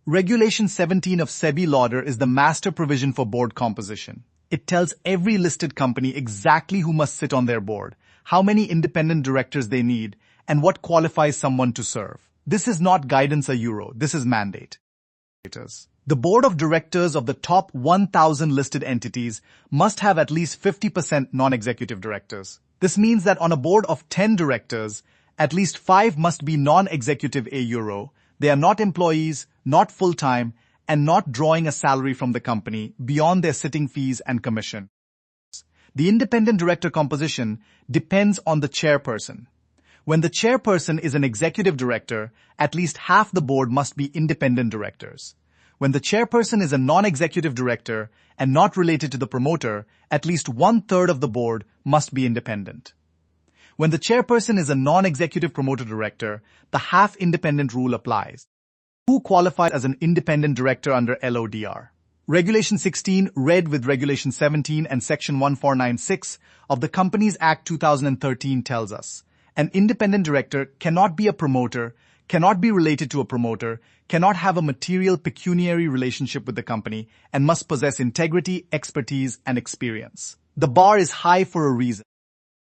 Regulation 17 of SEBI LODR is the master provision for board composition. It tells every listed company exactly who must sit on their board, how many independent directors they need, and what qualifies someone to serve. This is not guidance a euro, this is mandate. The board of directors of the top 1,000 listed entities must have at least 50% non-executive directors. This means that on a board of 10 directors, at least 5 must be non-executive a euro. They are not employees, not full-time, and not drawing a salary from the company beyond their sitting fees and commission. The independent director composition depends on the chairperson. When the chairperson is an executive director, at least half the board must be independent directors. When the chairperson is a non-executive director and not related to the promoter, at least 1/3 of the board must be independent. When the chairperson is a non-executive promoter director, the half-independent rule applies. Who qualifies as an independent director under LODR? Regulation 16, read with Regulation 17 and Section 1496 of the Companies Act 2013 tells us, an independent director cannot be a promoter, cannot be related to a promoter, cannot have a material pecuniary relationship with the company, and must possess integrity, expertise, and experience. The bar is high for a reason.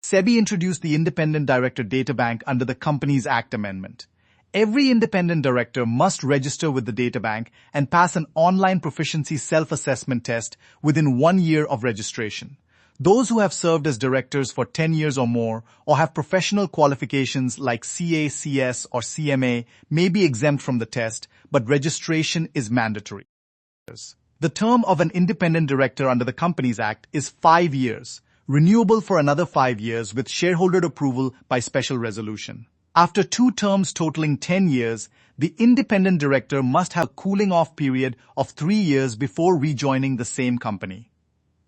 SEBI introduced the Independent Director Databank under the Companies Act amendment. Every independent director must register with the databank and pass an online proficiency self-assessment test within 1 year of registration. Those who have served as directors for 10 years or more or have professional qualifications like CA, CS, or CMA may be exempt from the test, but registration is mandatory. The term of an independent director under the Companies Act is 5 years, renewable for another 5 years with shareholder approval by special resolution. After 2 terms totaling 10 years, the independent director must have a cooling-off period of 3 years before rejoining the same company.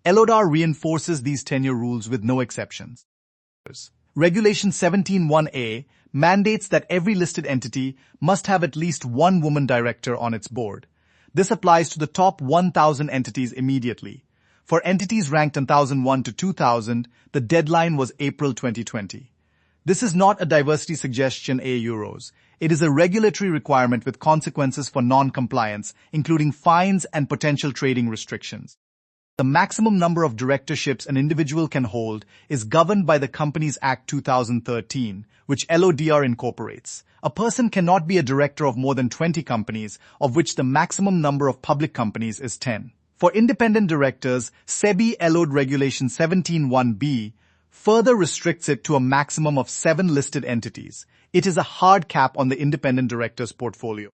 LODR reinforces these tenure rules with no exceptions. Regulation 17(1)A mandates that every listed entity must have at least 1 woman director on its board. This applies to the top 1,000 entities immediately. For entities ranked 1,001 to 2,000, the deadline was April 2020. This is not a diversity suggestion a euros. It is a regulatory requirement with consequences for non-compliance, including fines and potential trading restrictions. The maximum number of directorships an individual can hold is governed by the Companies Act 2013, which LODR incorporates. A person cannot be a director of more than 20 companies, of which the maximum number of public companies is 10. For independent directors, SEBI LOD Regulation 17(1)B further restricts it to a maximum of 7 listed entities. It is a hard cap on the independent director's portfolio.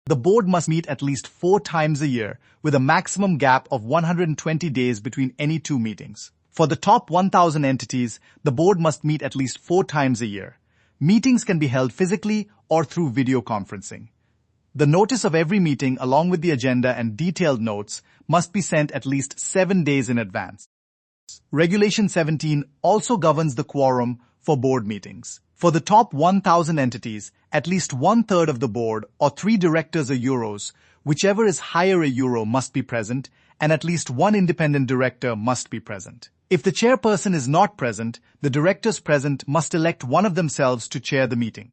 The board must meet at least 4 times a year, with a maximum gap of 120 days between any 2 meetings. For the top 1,000 entities, the board must meet at least 4 times a year. Meetings can be held physically or through video conferencing. The notice of every meeting, along with the agenda and detailed notes, must be sent at least 7 days in advance. Regulation 17 also governs the quorum for board meetings. For the top 1,000 entities, at least 1/3 of the board or 3 directors a euros, whichever is higher a euro, must be present, and at least 1 independent director must be present. If the chairperson is not present, the directors present must elect one of themselves to chair the meeting.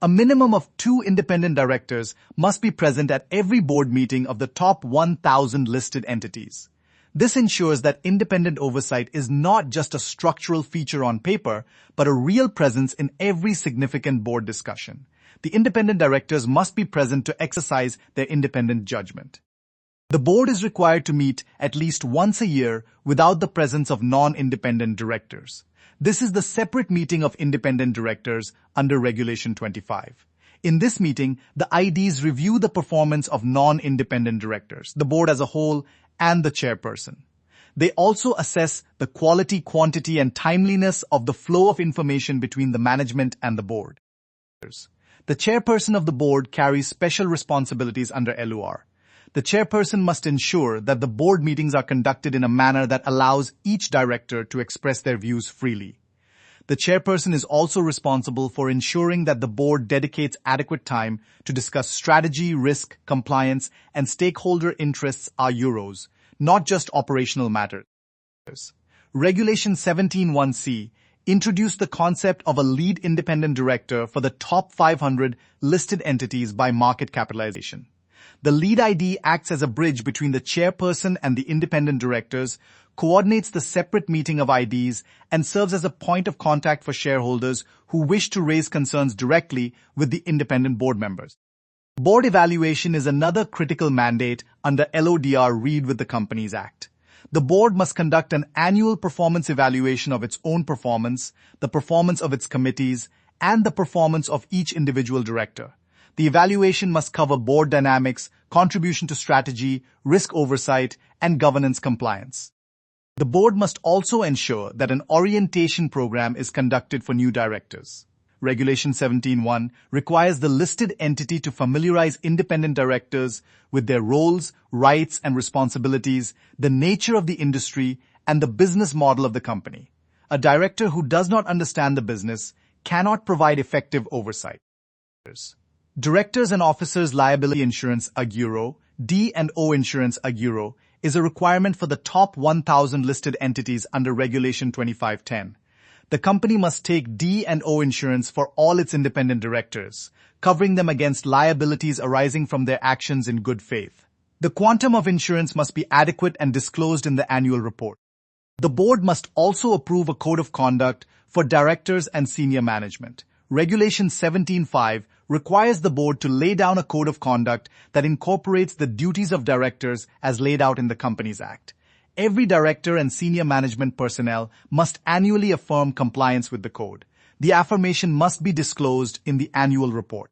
A minimum of 2 independent directors must be present at every board meeting of the top 1,000 listed entities. This ensures that independent oversight is not just a structural feature on paper, but a real presence in every significant board discussion. The independent directors must be present to exercise their independent judgment. The board is required to meet at least once a year without the presence of non-independent directors. This is the separate meeting of independent directors under Regulation 25. In this meeting, the IDs review the performance of non-independent directors, the board as a whole, and the chairperson. They also assess the quality, quantity, and timeliness of the flow of information between the management and the board. The chairperson of the board carries special responsibilities under LOR. The chairperson must ensure that the board meetings are conducted in a manner that allows each director to express their views freely. The chairperson is also responsible for ensuring that the board dedicates adequate time to discuss strategy, risk, compliance, and stakeholder interests a euros, not just operational matters. Regulation 17(1)C introduced the concept of a lead independent director for the top 500 listed entities by market capitalization. The lead ID acts as a bridge between the chairperson and the independent directors, coordinates the separate meeting of IDs, and serves as a point of contact for shareholders who wish to raise concerns directly with the independent board members. Board evaluation is another critical mandate under LODR Read with the Companies Act. The board must conduct an annual performance evaluation of its own performance, the performance of its committees, and the performance of each individual director. The evaluation must cover board dynamics, contribution to strategy, risk oversight, and governance compliance. The board must also ensure that an orientation program is conducted for new directors. Regulation 17(1) requires the listed entity to familiarize independent directors with their roles, rights, and responsibilities, the nature of the industry, and the business model of the company. A director who does not understand the business cannot provide effective oversight. Directors and officers liability insurance (AGURO), D&O insurance (AGURO) is a requirement for the top 1,000 listed entities under Regulation 2510. The company must take D&O insurance for all its independent directors, covering them against liabilities arising from their actions in good faith. The quantum of insurance must be adequate and disclosed in the annual report. The board must also approve a code of conduct for directors and senior management. Regulation 17(5) requires the board to lay down a code of conduct that incorporates the duties of directors as laid out in the Companies Act. Every director and senior management personnel must annually affirm compliance with the code. The affirmation must be disclosed in the annual report.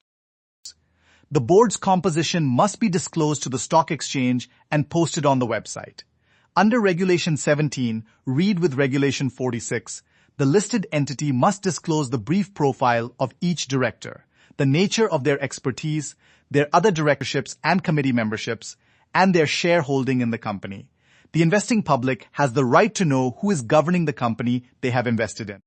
The board's composition must be disclosed to the stock exchange and posted on the website. Under Regulation 17, read with Regulation 46, the listed entity must disclose the brief profile of each director, the nature of their expertise, their other directorships and committee memberships, and their shareholding in the company. The investing public has the right to know who is governing the company they have invested in.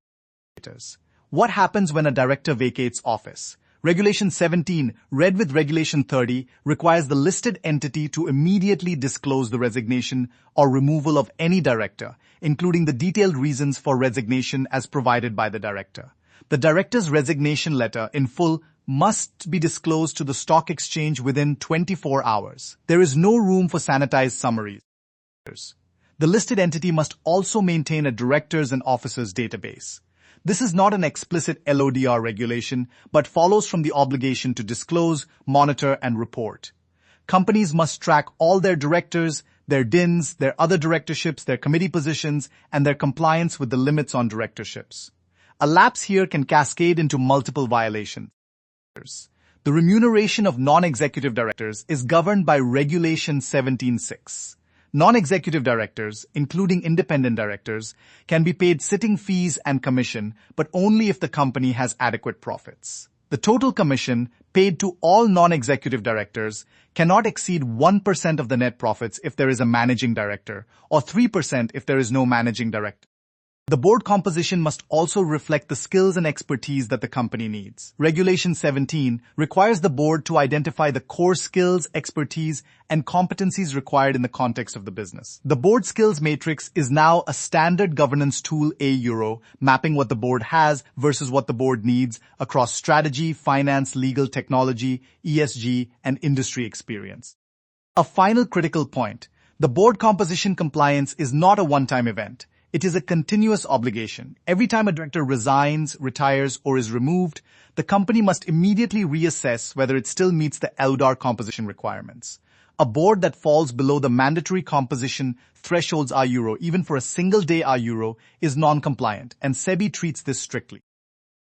What happens when a director vacates office? Regulation 17, read with Regulation 30, requires the listed entity to immediately disclose the resignation or removal of any director, including the detailed reasons for resignation as provided by the director. The director's resignation letter in full must be disclosed to the stock exchange within 24 hours. There is no room for sanitized summaries. The listed entity must also maintain a directors and officers database. This is not an explicit LODR regulation, but follows from the obligation to disclose, monitor, and report. Companies must track all their directors, their DINs, their other directorships, their committee positions, and their compliance with the limits on directorships. A lapse here can cascade into multiple violations. The remuneration of non-executive directors is governed by Regulation 17(6). Non-executive directors, including independent directors, can be paid sitting fees and commission, but only if the company has adequate profits. The total commission paid to all non-executive directors cannot exceed 1% of the net profits if there is a managing director, or 3% if there is no managing director. The board composition must also reflect the skills and expertise that the company needs. Regulation 17 requires the board to identify the core skills, expertise, and competencies required in the context of the business. The board skills matrix is now a standard governance tool (euro), mapping what the board has versus what the board needs across strategy, finance, legal, technology, ESG, and industry experience. A final critical point: the board composition compliance is not a one-time event. It is a continuous obligation. Every time a director resigns, retires, or is removed, the company must immediately reassess whether it still meets the LODR composition requirements. A board that falls below the mandatory composition thresholds (euro), even for a single day (euro), is non-compliant, and SEBI treats this strictly.